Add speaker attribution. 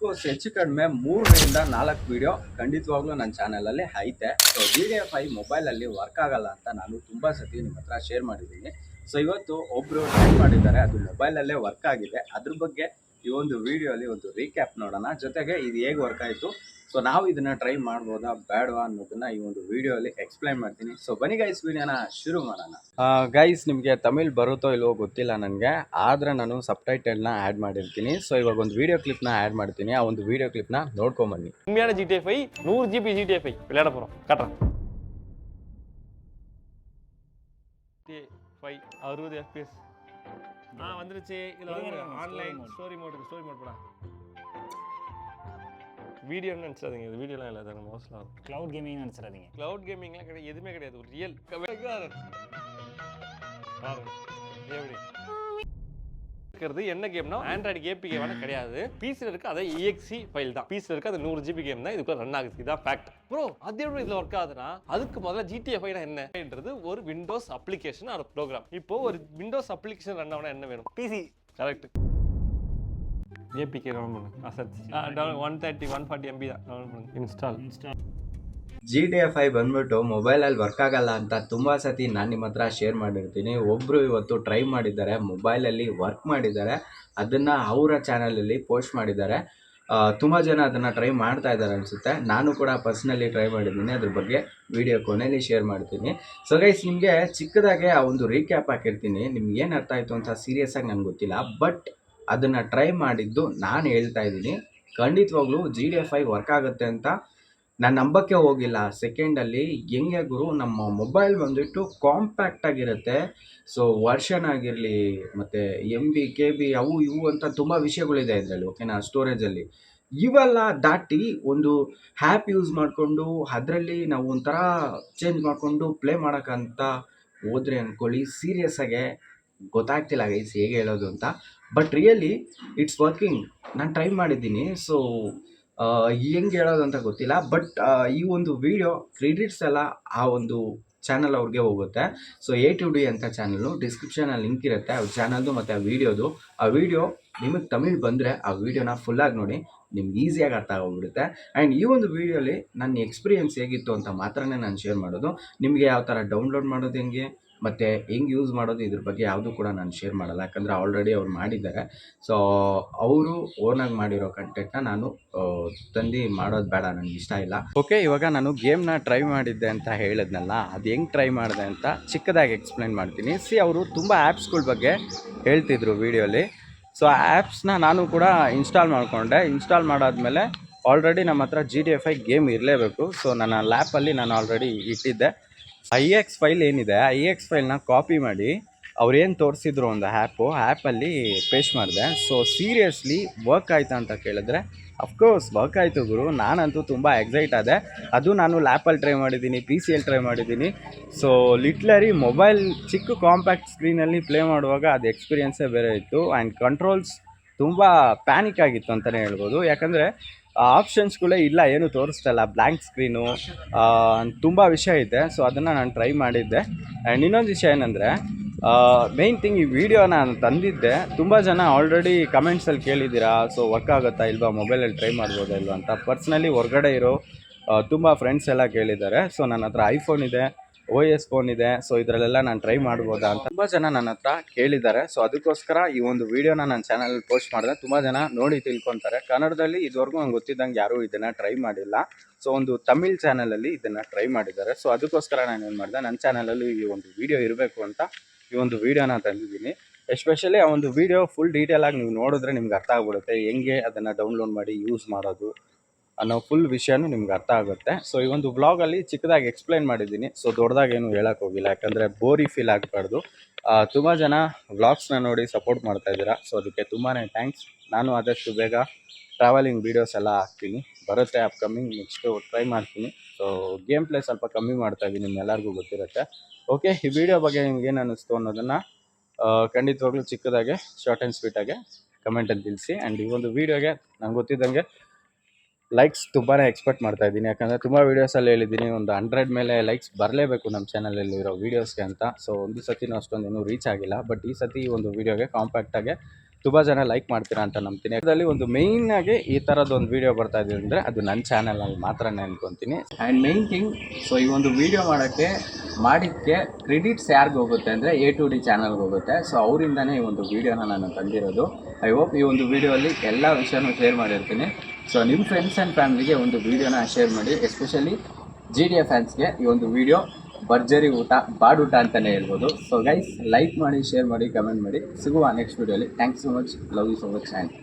Speaker 1: Of course ಹೆಚ್ಚು ಕಡಿಮೆ 3ರಿಂದ 4 video ಖಂಡಿತವಾಗ್ಲೂ ನನ್ನ ಚಾನಲಲ್ಲಿ ಐತೆ. ಸೊ VDFI ಮೊಬೈಲಲ್ಲಿ ವರ್ಕ್ ಆಗಲ್ಲ ಅಂತ ನಾನು ತುಂಬ ಸತಿ ನಿಮ್ಮ ಹತ್ರ ಶೇರ್ ಮಾಡಿದ್ದೀನಿ. ಸೊ ಇವತ್ತು ಒಬ್ಬರು ಟ್ರೈ ಮಾಡಿದ್ದಾರೆ, ಅದು ಮೊಬೈಲಲ್ಲೇ ವರ್ಕ್ ಆಗಿದೆ. ಅದ್ರ ಬಗ್ಗೆ ಈ ಒಂದು ವಿಡಿಯೋಲಿ ಒಂದು ರೀಕ್ಯಾಪ್ ನೋಡೋಣ, ಜೊತೆಗೆ ಇದು ಹೇಗೆ ವರ್ಕ್ ಆಯಿತು, ಸೊ ನಾವು ಇದನ್ನು ಟ್ರೈ ಮಾಡ್ಬೋದಾ ಬೇಡವಾ ಅನ್ನೋದನ್ನ ಈ ಒಂದು ವಿಡಿಯೋಲಿ ಎಕ್ಸ್ಪ್ಲೈನ್ ಮಾಡ್ತೀನಿ. ಸೊ ಬನ್ನಿ ಗೈಸ್, ವಿಡಿಯೋನ ಶುರು ಮಾಡೋಣ. ಗೈಸ್, ನಿಮಗೆ ತಮಿಳ್ ಬರುತ್ತೋ ಇಲ್ವೋ ಗೊತ್ತಿಲ್ಲ ನನಗೆ, ಆದರೆ ನಾನು ಸಬ್ಟೈಟಲ್ನ ಆ್ಯಡ್ ಮಾಡಿರ್ತೀನಿ. ಸೊ ಇವಾಗ ಒಂದು ವಿಡಿಯೋ ಕ್ಲಿಪ್ನ ಆ್ಯಡ್ ಮಾಡ್ತೀನಿ, ಆ ಒಂದು ವಿಡಿಯೋ ಕ್ಲಿಪ್ನ ನೋಡ್ಕೊಂಬನ್ನಿ.
Speaker 2: உண்மையான GTA 5 100 GB GTA 5 விளையாட போகிறோம், காட்டுறேன். GTA 5 60 FPS வந்துருச்சு. இதில் வந்து ஆன்லைன் ஸ்டோரி மோட் போடா. வீடியோன்னு நினச்சிடாதீங்க, இது வீடியோலாம் இல்லை, அது மோஸ்ட்லாம் இருக்கும்.
Speaker 3: க்ளவுட் கேமிங் நினச்சிடாதீங்க.
Speaker 2: க்ளவுட் கேமிங்லாம் கிடையாது, எதுவுமே கிடையாது. ஒரு ரியல் எப்படி இருக்கிறது என்ன கேம்னா ஆண்ட்ராய்டு ஏபிகே வேணா கிடையாது. பிசியில் இருக்க அதே EXE ஃபைல் தான். பிசியில் இருக்க அது 100 GB கேம் தான் இதுக்குள்ள ரன் ஆகுது. இதான் ஃபேக்ட். ப்ரோ அது எப்படி இதில் ஒர்க் ஆகுதுன்னா, அதுக்கு முதல்ல GTA 5 என்னன்றது ஒரு விண்டோஸ் அப்ளிகேஷன் ஒரு ப்ரோக்ராம். இப்போ ஒரு விண்டோஸ் அப்ளிகேஷன் ரன் ஆகணும் என்ன வேணும்? பிசி. கரெக்ட். ஏபிகே டவுன்லோட் பண்ணு. அசெட்ஸ் 130 140 MB தான் டவுன்லோட் பண்ணு. இன்ஸ்டால்
Speaker 1: GTA 5 ಬಂದ್ಬಿಟ್ಟು ಮೊಬೈಲಲ್ಲಿ ವರ್ಕ್ ಆಗಲ್ಲ ಅಂತ ತುಂಬ ಸತಿ ನಾನು ನಿಮ್ಮ ಹತ್ರ ಶೇರ್ ಮಾಡಿರ್ತೀನಿ. ಒಬ್ಬರು ಇವತ್ತು ಟ್ರೈ ಮಾಡಿದ್ದಾರೆ, ಮೊಬೈಲಲ್ಲಿ ವರ್ಕ್ ಮಾಡಿದ್ದಾರೆ, ಅದನ್ನು ಅವರ ಚಾನಲಲ್ಲಿ ಪೋಸ್ಟ್ ಮಾಡಿದ್ದಾರೆ. ತುಂಬ ಜನ ಅದನ್ನು ಟ್ರೈ ಮಾಡ್ತಾ ಇದ್ದಾರೆ ಅನಿಸುತ್ತೆ. ನಾನು ಕೂಡ ಪರ್ಸ್ನಲಿ ಟ್ರೈ ಮಾಡಿದ್ದೀನಿ, ಅದ್ರ ಬಗ್ಗೆ ವಿಡಿಯೋ ಕೊನೆಯಲ್ಲಿ ಶೇರ್ ಮಾಡ್ತೀನಿ. ಸೊ ಗೈಸ್, ನಿಮಗೆ ಚಿಕ್ಕದಾಗೆ ಆ ಒಂದು ರೀಕ್ಯಾಪ್ ಹಾಕಿರ್ತೀನಿ. ನಿಮ್ಗೆ ಏನು ಅರ್ಥ ಆಯಿತು ಅಂತ ಸೀರಿಯಸ್ಸಾಗಿ ನನಗೆ ಗೊತ್ತಿಲ್ಲ, ಬಟ್ ಅದನ್ನು ಟ್ರೈ ಮಾಡಿದ್ದು ನಾನು ಹೇಳ್ತಾ ಇದ್ದೀನಿ. ಖಂಡಿತವಾಗ್ಲೂ GTA 5 ವರ್ಕ್ ಆಗುತ್ತೆ ಅಂತ ನಾನು ನಂಬಕ್ಕೆ ಹೋಗಿಲ್ಲ. ಸೆಕೆಂಡಲ್ಲಿ ಹೆಂಗೆ ಗುರು, ನಮ್ಮ ಮೊಬೈಲ್ ಬಂದುಬಿಟ್ಟು ಕಾಂಪ್ಯಾಕ್ಟ್ ಆಗಿರುತ್ತೆ. ಸೊ ವರ್ಷನ್ ಆಗಿರಲಿ, ಮತ್ತು MB KB ಅವು ಇವು ಅಂತ ತುಂಬ ವಿಷಯಗಳಿದೆ ಇದರಲ್ಲಿ, ಓಕೆನಾ, ಸ್ಟೋರೇಜಲ್ಲಿ. ಇವೆಲ್ಲ ದಾಟಿ ಒಂದು ಆ್ಯಪ್ ಯೂಸ್ ಮಾಡಿಕೊಂಡು ಅದರಲ್ಲಿ ನಾವು ಒಂಥರ ಚೇಂಜ್ ಮಾಡಿಕೊಂಡು ಪ್ಲೇ ಮಾಡೋಕ್ಕಂತ ಹೋದ್ರೆ ಅಂದ್ಕೊಳ್ಳಿ, ಸೀರಿಯಸ್ಸಾಗೆ ಗೊತ್ತಾಗ್ತಿಲ್ಲ ಗೈಸ್ ಹೇಗೆ ಹೇಳೋದು ಅಂತ. But really it's working. ನಾನು ಟ್ರೈ ಮಾಡಿದ್ದೀನಿ. ಸೊ ಹೆಂಗೆ ಹೇಳೋದು ಅಂತ ಗೊತ್ತಿಲ್ಲ, ಬಟ್ ಈ ಒಂದು ವಿಡಿಯೋ ಕ್ರೆಡಿಟ್ಸ್ ಎಲ್ಲ ಆ ಒಂದು ಚಾನಲ್ ಅವ್ರಿಗೆ ಹೋಗುತ್ತೆ. ಸೊ A2D ಅಂತ ಚಾನಲ್ಲು, ಡಿಸ್ಕ್ರಿಪ್ಷನಲ್ಲಿ ಲಿಂಕ್ ಇರುತ್ತೆ ಅವ್ರ ಚಾನಲ್ದು ಮತ್ತು ಆ ವಿಡಿಯೋದು. ಆ ವಿಡಿಯೋ ನಿಮಗೆ ತಮಿಳ್ ಬಂದರೆ ಆ ವಿಡಿಯೋನ ಫುಲ್ಲಾಗಿ ನೋಡಿ, ನಿಮ್ಗೆ ಈಸಿಯಾಗಿ ಅರ್ಥ ಆಗೋಗ್ಬಿಡುತ್ತೆ. ಆ್ಯಂಡ್ ಈ ಒಂದು ವಿಡಿಯೋಲಿ ನನ್ನ ಎಕ್ಸ್ಪೀರಿಯೆನ್ಸ್ ಹೇಗಿತ್ತು ಅಂತ ಮಾತ್ರನೇ ನಾನು ಶೇರ್ ಮಾಡೋದು. ನಿಮಗೆ ಯಾವ ಥರ ಡೌನ್ಲೋಡ್ ಮಾಡೋದು ಹೆಂಗೆ ಮತ್ತು ಹೆಂಗೆ ಯೂಸ್ ಮಾಡೋದು ಇದ್ರ ಬಗ್ಗೆ ಯಾವುದೂ ಕೂಡ ನಾನು ಶೇರ್ ಮಾಡಲ್ಲ, ಯಾಕಂದರೆ ಆಲ್ರೆಡಿ ಅವ್ರು ಮಾಡಿದ್ದಾರೆ. ಸೊ ಅವರು ಓನಾಗಿ ಮಾಡಿರೋ ಕಂಟೆಂಟ್ನ ನಾನು ತಂದು ಮಾಡೋದು ಬೇಡ, ನನಗೆ ಇಷ್ಟ ಇಲ್ಲ. ಓಕೆ, ಇವಾಗ ನಾನು ಗೇಮ್ನ ಟ್ರೈ ಮಾಡಿದ್ದೆ ಅಂತ ಹೇಳಿದ್ನಲ್ಲ, ಅದು ಹೆಂಗೆ ಟ್ರೈ ಮಾಡಿದೆ ಅಂತ ಚಿಕ್ಕದಾಗಿ ಎಕ್ಸ್ಪ್ಲೈನ್ ಮಾಡ್ತೀನಿ. ಅವರು ತುಂಬ ಆ್ಯಪ್ಸ್ಗಳ ಬಗ್ಗೆ ಹೇಳ್ತಿದ್ರು ವಿಡಿಯೋಲಿ. ಸೊ ಆ ಆ್ಯಪ್ಸ್ನ ನಾನು ಕೂಡ ಇನ್ಸ್ಟಾಲ್ ಮಾಡಿಕೊಂಡೆ. ಇನ್ಸ್ಟಾಲ್ ಮಾಡಾದ್ಮೇಲೆ ಆಲ್ರೆಡಿ ನಮ್ಮ ಹತ್ರ GTA 5 ಗೇಮ್ ಇರಲೇಬೇಕು. ಸೊ ನನ್ನ ಲ್ಯಾಪಲ್ಲಿ ನಾನು ಆಲ್ರೆಡಿ ಇಟ್ಟಿದ್ದೆ. IX ಫೈಲ್ ಏನಿದೆ, IX ಫೈಲ್ನ ಕಾಪಿ ಮಾಡಿ ಅವ್ರೇನು ತೋರಿಸಿದ್ರು ಒಂದು ಆ್ಯಪಲ್ಲಿ ಪೇಸ್ಟ್ ಮಾಡಿದೆ. ಸೊ ಸೀರಿಯಸ್ಲಿ ವರ್ಕ್ ಆಯಿತಾ ಅಂತ ಕೇಳಿದ್ರೆ ಅಫ್ಕೋರ್ಸ್ ವರ್ಕ್ ಆಯಿತು ಗುರು. ನಾನಂತೂ ತುಂಬ ಎಕ್ಸೈಟ್ ಆದೆ. ಅದು ನಾನು ಲ್ಯಾಪಲ್ಲಿ ಟ್ರೈ ಮಾಡಿದ್ದೀನಿ, PCಯಲ್ಲಿ ಟ್ರೈ ಮಾಡಿದ್ದೀನಿ. ಸೊ ಲಿಟ್ಲರಿ ಮೊಬೈಲ್ ಚಿಕ್ಕ ಕಾಂಪ್ಯಾಕ್ಟ್ ಸ್ಕ್ರೀನಲ್ಲಿ ಪ್ಲೇ ಮಾಡುವಾಗ ಅದು ಎಕ್ಸ್ಪೀರಿಯೆನ್ಸೇ ಬೇರೆ ಇತ್ತು. ಆ್ಯಂಡ್ ಕಂಟ್ರೋಲ್ಸ್ ತುಂಬ ಪ್ಯಾನಿಕ್ ಆಗಿತ್ತು ಅಂತಲೇ ಹೇಳ್ಬೋದು, ಯಾಕಂದರೆ ಆಪ್ಷನ್ಸ್ಗಳೇ ಇಲ್ಲ, ಏನು ತೋರಿಸ್ತಾ ಇಲ್ಲ, ಬ್ಲ್ಯಾಂಕ್ ಸ್ಕ್ರೀನು, ತುಂಬ ವಿಷಯ ಇದೆ. ಸೊ ಅದನ್ನು ನಾನು ಟ್ರೈ ಮಾಡಿದ್ದೆ. ಆ್ಯಂಡ್ ಇನ್ನೊಂದು ವಿಷಯ ಏನಂದರೆ, ಮೇಯ್ನ್ ಥಿಂಗ್, ಈ ವಿಡಿಯೋ ನಾನು ತಂದಿದ್ದೆ, ತುಂಬ ಜನ ಆಲ್ರೆಡಿ ಕಮೆಂಟ್ಸಲ್ಲಿ ಕೇಳಿದ್ದೀರಾ, ಸೊ ವರ್ಕ್ ಆಗುತ್ತಾ ಇಲ್ವಾ, ಮೊಬೈಲಲ್ಲಿ ಟ್ರೈ ಮಾಡ್ಬೋದಾ ಇಲ್ವಾ ಅಂತ. ಪರ್ಸ್ನಲಿ ಹೊರಗಡೆ ಇರೋ ತುಂಬ ಫ್ರೆಂಡ್ಸ್ ಎಲ್ಲ ಕೇಳಿದ್ದಾರೆ. ಸೊ ನನ್ನ ಹತ್ರ iPhone ಇದೆ, OS ಫೋನ್ ಇದೆ, ಸೊ ಇದರಲ್ಲೆಲ್ಲ ನಾನು ಟ್ರೈ ಮಾಡ್ಬೋದಾ ಅಂತ ತುಂಬ ಜನ ನನ್ನ ಹತ್ರ ಕೇಳಿದ್ದಾರೆ. ಸೊ ಅದಕ್ಕೋಸ್ಕರ ಈ ಒಂದು ವಿಡಿಯೋನ ನನ್ನ ಚಾನಲಲ್ಲಿ ಪೋಸ್ಟ್ ಮಾಡಿದೆ. ತುಂಬ ಜನ ನೋಡಿ ತಿಳ್ಕೊತಾರೆ. ಕನ್ನಡದಲ್ಲಿ ಇದುವರೆಗೂ ನಂಗೆ ಗೊತ್ತಿದ್ದಂಗೆ ಯಾರೂ ಇದನ್ನು ಟ್ರೈ ಮಾಡಿಲ್ಲ. ಸೊ ಒಂದು ತಮಿಳ್ ಚಾನಲಲ್ಲಿ ಇದನ್ನು ಟ್ರೈ ಮಾಡಿದ್ದಾರೆ. ಸೊ ಅದಕ್ಕೋಸ್ಕರ ನಾನು ಏನು ಮಾಡಿದೆ, ನನ್ನ ಚಾನಲಲ್ಲಿ ಈ ಒಂದು ವಿಡಿಯೋ ಇರಬೇಕು ಅಂತ ಈ ಒಂದು ವಿಡಿಯೋನ ತಂದಿದ್ದೀನಿ. ಎಸ್ಪೆಷಲಿ ಆ ಒಂದು ವಿಡಿಯೋ ಫುಲ್ ಡೀಟೇಲಾಗಿ ನೀವು ನೋಡಿದ್ರೆ ನಿಮ್ಗೆ ಅರ್ಥ ಆಗ್ಬಿಡುತ್ತೆ, ಹೆಂಗೆ ಅದನ್ನು ಡೌನ್ಲೋಡ್ ಮಾಡಿ ಯೂಸ್ ಮಾಡೋದು ಅನ್ನೋ ಫುಲ್ ವಿಷಯನೂ ನಿಮ್ಗೆ ಅರ್ಥ ಆಗುತ್ತೆ. ಸೊ ಈ ಒಂದು ವ್ಲಾಗಲ್ಲಿ ಚಿಕ್ಕದಾಗಿ ಎಕ್ಸ್ಪ್ಲೈನ್ ಮಾಡಿದ್ದೀನಿ. ಸೊ ದೊಡ್ಡದಾಗೇನು ಹೇಳೋಕ್ಕೆ ಹೋಗಿಲ್ಲ, ಯಾಕಂದರೆ ಬೋರಿ ಫೀಲ್ ಆಗಬಾರ್ದು. ತುಂಬ ಜನ ವ್ಲಾಗ್ಸ್ನ ನೋಡಿ ಸಪೋರ್ಟ್ ಮಾಡ್ತಾಯಿದ್ದೀರಾ. ಸೊ ಅದಕ್ಕೆ ತುಂಬಾ ಥ್ಯಾಂಕ್ಸ್. ನಾನು ಆದಷ್ಟು ಬೇಗ ಟ್ರಾವೆಲಿಂಗ್ ವೀಡಿಯೋಸ್ ಎಲ್ಲ ಹಾಕ್ತೀನಿ, ಬರುತ್ತೆ ಅಪ್ಕಮಿಂಗ್. ನೆಕ್ಸ್ಟು ಟ್ರೈ ಮಾಡ್ತೀನಿ. ಸೊ ಗೇಮ್ ಪ್ಲೇ ಸ್ವಲ್ಪ ಕಮ್ಮಿ ಮಾಡ್ತಾಯಿದ್ದೀನಿ, ನಿಮ್ಮೆಲ್ಲರಿಗೂ ಗೊತ್ತಿರುತ್ತೆ. ಓಕೆ, ಈ ವಿಡಿಯೋ ಬಗ್ಗೆ ನಿಮ್ಗೆ ಏನು ಅನ್ನಿಸ್ತು ಅನ್ನೋದನ್ನು ಖಂಡಿತವಾಗ್ಲೂ ಚಿಕ್ಕದಾಗೆ ಶಾರ್ಟ್ ಆ್ಯಂಡ್ ಸ್ವೀಟಾಗೆ ಕಮೆಂಟಲ್ಲಿ ತಿಳಿಸಿ. ಆ್ಯಂಡ್ ಈ ಒಂದು ವೀಡಿಯೋಗೆ ನಂಗೆ ಗೊತ್ತಿದ್ದಂಗೆ ಲೈಕ್ಸ್ ತುಂಬಾ ಎಕ್ಸ್ಪೆಕ್ಟ್ ಮಾಡ್ತಾ ಇದ್ದೀನಿ, ಯಾಕಂದರೆ ತುಂಬ ವೀಡಿಯೋಸಲ್ಲಿ ಹೇಳಿದ್ದೀನಿ ಒಂದು 100 ಮೇಲೆ ಲೈಕ್ಸ್ ಬರಲೇಬೇಕು ನಮ್ಮ ಚಾನಲಲ್ಲಿ ಇರೋ ವೀಡಿಯೋಸ್ಗೆ ಅಂತ. ಸೊ ಒಂದು ಸತಿನೂ ಅಷ್ಟೊಂದೇನು ರೀಚ್ ಆಗಿಲ್ಲ, ಬಟ್ ಈ ಸತಿ ಒಂದು ವೀಡಿಯೋಗೆ ಕಾಂಪ್ಯಾಕ್ಟಾಗೆ ತುಂಬ ಜನ ಲೈಕ್ ಮಾಡ್ತೀರಾ ಅಂತ ನಂಬ್ತೀನಿ. ಅದರಲ್ಲಿ ಒಂದು ಮೇಯ್ನ್ ಆಗಿ ಈ ಥರದ್ದೊಂದು ವಿಡಿಯೋ ಬರ್ತಾ ಇದೆ ಅಂದರೆ ಅದು ನನ್ನ ಚಾನಲಲ್ಲಿ ಮಾತ್ರನೇ ಅನ್ಕೊತೀನಿ. ಆ್ಯಂಡ್ ಮೇಯ್ನ್ ಥಿಂಗ್, ಸೊ ಈ ಒಂದು ವಿಡಿಯೋ ಮಾಡಿದ್ದಕ್ಕೆ ಕ್ರೆಡಿಟ್ಸ್ ಯಾರಿಗೆ ಹೋಗುತ್ತೆ ಅಂದರೆ A2D ಚಾನಲ್ಗೆ ಹೋಗುತ್ತೆ. ಸೊ ಅವರಿಂದನೇ ಈ ಒಂದು ವಿಡಿಯೋನ ನಾನು ತಂದಿರೋದು. ಐ ಹೋಪ್ ಈ ಒಂದು ವಿಡಿಯೋಲ್ಲಿ ಎಲ್ಲ ವಿಷಯನೂ ಶೇರ್ ಮಾಡಿರ್ತೀನಿ. ಸೊ ನಿಮ್ಮ ಫ್ರೆಂಡ್ಸ್ ಆ್ಯಂಡ್ ಫ್ಯಾಮಿಲಿಗೆ ಒಂದು ವಿಡಿಯೋನ ಶೇರ್ ಮಾಡಿ. ಎಸ್ಪೆಷಲಿ GTA ಫ್ಯಾನ್ಸ್ಗೆ ಈ ಒಂದು ವಿಡಿಯೋ ಭರ್ಜರಿ ಊಟ, ಬಾಡೂಟ ಅಂತಲೇ ಹೇಳ್ಬೋದು. ಸೊ ಗೈಸ್, ಲೈಕ್ ಮಾಡಿ, ಶೇರ್ ಮಾಡಿ, ಕಮೆಂಟ್ ಮಾಡಿ. ಸಿಗುವ ನೆಕ್ಸ್ಟ್ ವಿಡಿಯೋಲಿ. Thanks so much, love you so much and